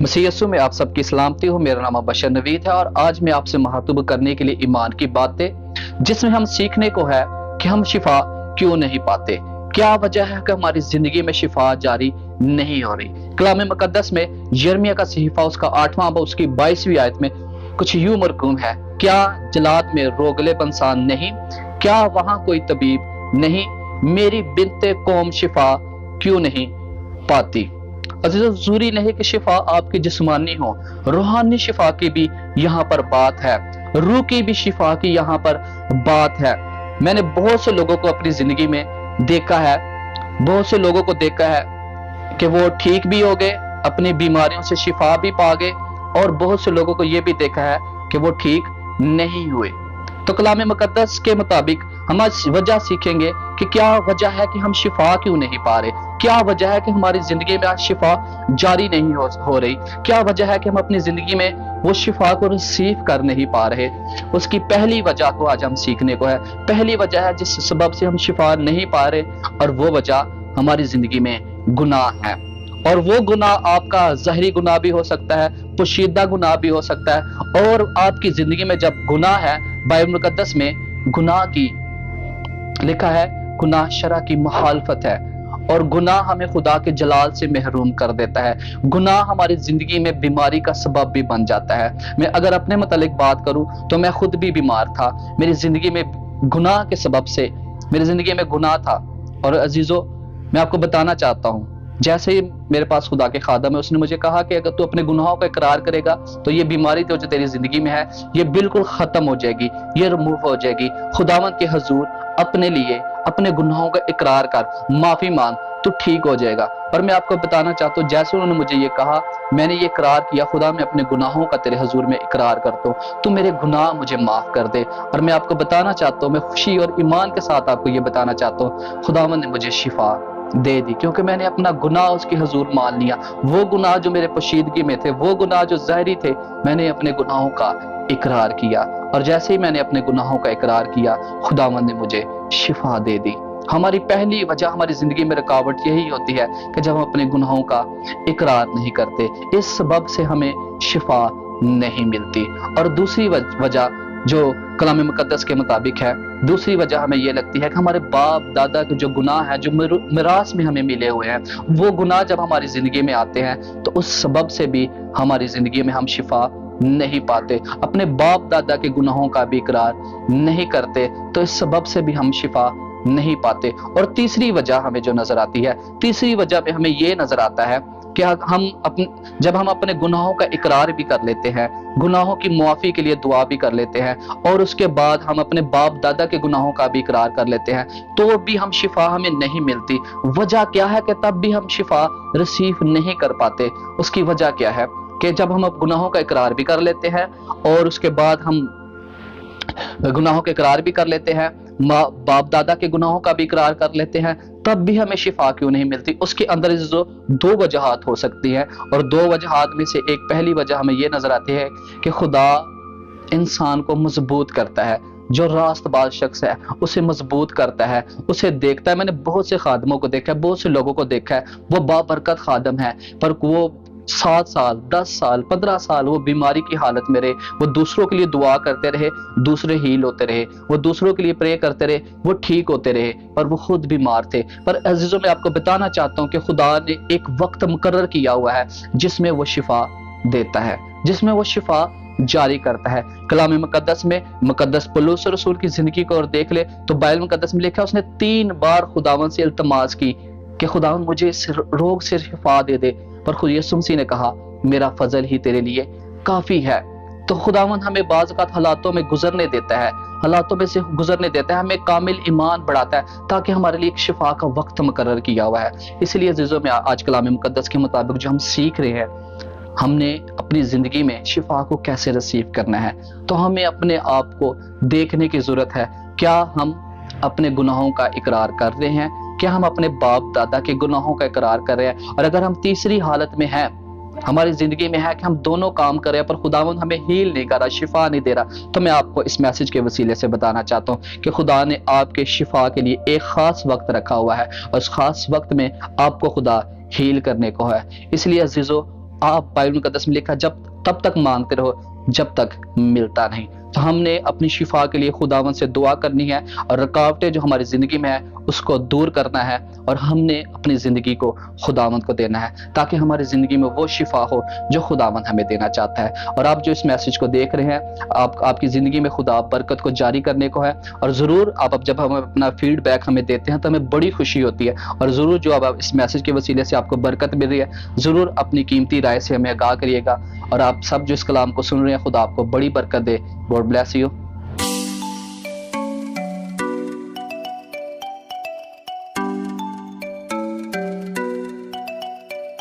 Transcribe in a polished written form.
मसीह यीशु में आप सबकी सलामती हो। मेरा नाम बशर नवीद है और आज मैं आपसे महतूब करने के लिए ईमान की बातें, जिसमें हम सीखने को है कि हम शिफा क्यों नहीं पाते, क्या वजह है कि हमारी जिंदगी में शिफा जारी नहीं हो रही। कलाम मुकद्दस में यिर्मयाह का सहीफा उसका 8वां बाब उसकी 22वीं आयत में कुछ यूं मरकूम है, क्या जलाद में रोगले पंसान नहीं, क्या वहां कोई तबीब नहीं, मेरी बिनते कौम शिफा क्यों नहीं पाती। अजीज़ों, जरूरी नहीं कि शिफा आपकी जिस्मानी हो, रूहानी शिफा की भी यहाँ पर बात है, रूह की भी शिफा की यहाँ पर बात है। मैंने बहुत से लोगों को अपनी जिंदगी में देखा है, बहुत से लोगों को देखा है कि वो ठीक भी हो गए, अपनी बीमारियों से शिफा भी पा गए, और बहुत से लोगों को ये भी देखा है कि वो ठीक नहीं हुए। तो कलाम मुकद्दस के मुताबिक हम आज वजह सीखेंगे कि क्या वजह है कि हम शिफा क्यों नहीं पा रहे, क्या वजह है कि हमारी जिंदगी में आज शिफा जारी नहीं हो रही, क्या वजह है कि हम अपनी जिंदगी में वो शिफा को रिसीव कर नहीं पा रहे। उसकी पहली वजह को आज हम सीखने को है। पहली वजह है जिस सबब से हम शिफा नहीं पा रहे, और वो वजह हमारी जिंदगी में गुनाह है। और वो गुनाह आपका ज़ाहिरी गुनाह भी हो सकता है, पोशीदा गुनाह भी हो सकता है। और आपकी जिंदगी में जब गुनाह है, बाइबल मुकद्दस में गुनाह की लिखा है, गुनाह शरा की मुखालफत है, और गुनाह हमें खुदा के जलाल से महरूम कर देता है। गुनाह हमारी जिंदगी में बीमारी का सबब भी बन जाता है। मैं अगर अपने मुतालिक बात करूं तो मैं खुद भी बीमार था, मेरी जिंदगी में गुनाह के सबब से मेरी जिंदगी में गुनाह था। और अजीजों, मैं आपको बताना चाहता हूं, जैसे ही मेरे पास खुदा के खादम है, उसने मुझे कहा कि अगर तू अपने गुनाहों का इकरार करेगा तो ये बीमारी तो जो तेरी जिंदगी में है ये बिल्कुल खत्म हो जाएगी, ये रिमूव हो जाएगी। खुदावंद के हुजूर अपने लिए अपने गुनाहों का इकरार कर, माफी मांग, तो ठीक हो जाएगा। और मैं आपको बताना चाहता हूँ, जैसे उन्होंने मुझे ये कहा, मैंने ये इकरार किया, खुदा मैं अपने गुनाहों का तेरे हुजूर में इकरार करता हूँ, तू मेरे गुनाह मुझे माफ कर दे। और मैं आपको बताना चाहता हूँ, मैं खुशी और ईमान के साथ आपको ये बताना चाहता हूँ, खुदावंद ने मुझे शिफा दे दी, क्योंकि मैंने अपना गुनाह उसके हुजूर मान लिया। वो गुनाह जो मेरे पोशीदगी में थे, वो गुनाह जो ज़ाहिरी थे, मैंने अपने गुनाहों का इकरार किया। और जैसे ही मैंने अपने गुनाहों का इकरार किया, खुदावंद ने मुझे शिफा दे दी। हमारी पहली वजह हमारी जिंदगी में रुकावट यही होती है कि जब हम अपने गुनाहों का इकरार नहीं करते, इस सबब से हमें शिफा नहीं मिलती। और दूसरी वजह जो कलाम मुकद्दस के मुताबिक है, दूसरी वजह हमें ये लगती है कि हमारे बाप दादा के जो गुनाह है, जो मिरास में हमें मिले हुए हैं, वो गुनाह जब हमारी जिंदगी में आते हैं तो उस सबब से भी हमारी जिंदगी में हम शिफा नहीं पाते। अपने बाप दादा के गुनाहों का भी इकरार नहीं करते, तो इस सबब से भी हम शिफा नहीं पाते। और तीसरी वजह हमें जो नजर आती है, तीसरी वजह में हमें ये नजर आता है कि जब हम अपने गुनाहों का इकरार भी कर लेते हैं, गुनाहों की मुआफी के लिए दुआ भी कर लेते हैं, और उसके बाद हम अपने बाप दादा के गुनाहों का भी इकरार कर लेते हैं, तो भी हम शिफा हमें नहीं मिलती। वजह क्या है कि तब भी हम शिफा रिसीव नहीं कर पाते। उसकी वजह क्या है कि जब हम गुनाहों का इकरार भी कर लेते हैं, और उसके बाद हम गुनाहों के इकरार भी कर लेते हैं, बाप दादा के गुनाहों का भी इकरार कर लेते हैं, तब भी हमें शिफा क्यों नहीं मिलती। उसके अंदर जो दो वजहात हो सकती हैं, और दो वजहात में से एक पहली वजह हमें यह नजर आती है कि खुदा इंसान को मजबूत करता है। जो रास्तबाज शख्स है उसे मजबूत करता है, उसे देखता है। मैंने बहुत से खादमों को देखा है, बहुत से लोगों को देखा है, वो बाबरकत खादम है, पर वो 7 साल 10 साल 15 साल वो बीमारी की हालत में रहे, वो दूसरों के लिए दुआ करते रहे, दूसरे हील होते रहे, वो दूसरों के लिए प्रे करते रहे, वो ठीक होते रहे, पर वो खुद बीमार थे। पर अजीजों, मैं आपको बताना चाहता हूँ कि खुदा ने एक वक्त मुकर्रर किया हुआ है जिसमें वो शिफा देता है, जिसमें वो शिफा जारी करता है। कलाम मुकद्दस में मुकद्दस पौलुस रसूल की जिंदगी को और देख ले तो बाइबल मुकद्दस में लिखा, उसने 3 बार खुदावन से इल्तमास की कि खुदावन मुझे इस रोग से शिफा दे दे, पर खुद यीशु मसीह ने कहा, मेरा फजल ही तेरे लिए काफी है। तो खुदावंद हमें बाज़ औक़ात हालातों में गुजरने देता है, हालातों में से गुजरने देता है, हमें कामिल ईमान बढ़ाता है, ताकि हमारे लिए एक शिफा का वक्त मुकर्रर किया हुआ है। इसलिए अज़ीज़ों में आज कलाम मुकद्दस के मुताबिक जो हम सीख रहे हैं, हमने अपनी जिंदगी में शिफा को कैसे रिसीव करना है, तो हमें अपने आप को देखने की जरूरत है। क्या हम अपने गुनाहों का इकरार कर रहे हैं? क्या हम अपने बाप दादा के गुनाहों का इकरार कर रहे हैं? और अगर हम तीसरी हालत में हैं, हमारी जिंदगी में है कि हम दोनों काम कर रहे हैं, पर खुदावंद हमें हील नहीं कर रहा, शिफा नहीं दे रहा, तो मैं आपको इस मैसेज के वसीले से बताना चाहता हूं कि खुदा ने आपके शिफा के लिए एक खास वक्त रखा हुआ है, और उस खास वक्त में आपको खुदा हील करने को है। इसलिए अजीजों, آپ بائبل مقدس میں لکھا جب تب تک مانگتے رہو جب تک ملتا نہیں۔ تو ہم نے اپنی شفا کے لیے خداوند سے دعا کرنی ہے اور رکاوٹیں جو ہماری زندگی میں ہے اس کو دور کرنا ہے، اور ہم نے اپنی زندگی کو خداوند کو دینا ہے تاکہ ہماری زندگی میں وہ شفا ہو جو خداوند ہمیں دینا چاہتا ہے۔ اور آپ جو اس میسج کو دیکھ رہے ہیں، آپ کی زندگی میں خدا برکت کو جاری کرنے کو ہے، اور ضرور آپ جب ہم اپنا فیڈ بیک ہمیں دیتے ہیں تو ہمیں بڑی خوشی ہوتی ہے، اور ضرور جو اب اس میسج کے وسیلے سے آپ کو برکت مل رہی ہے، ضرور اپنی قیمتی رائے سے ہمیں آگاہ کریے گا۔ اور آپ سب جو اس کلام کو سن رہے ہیں، خدا آپ کو بڑی برکت دے۔ God bless you.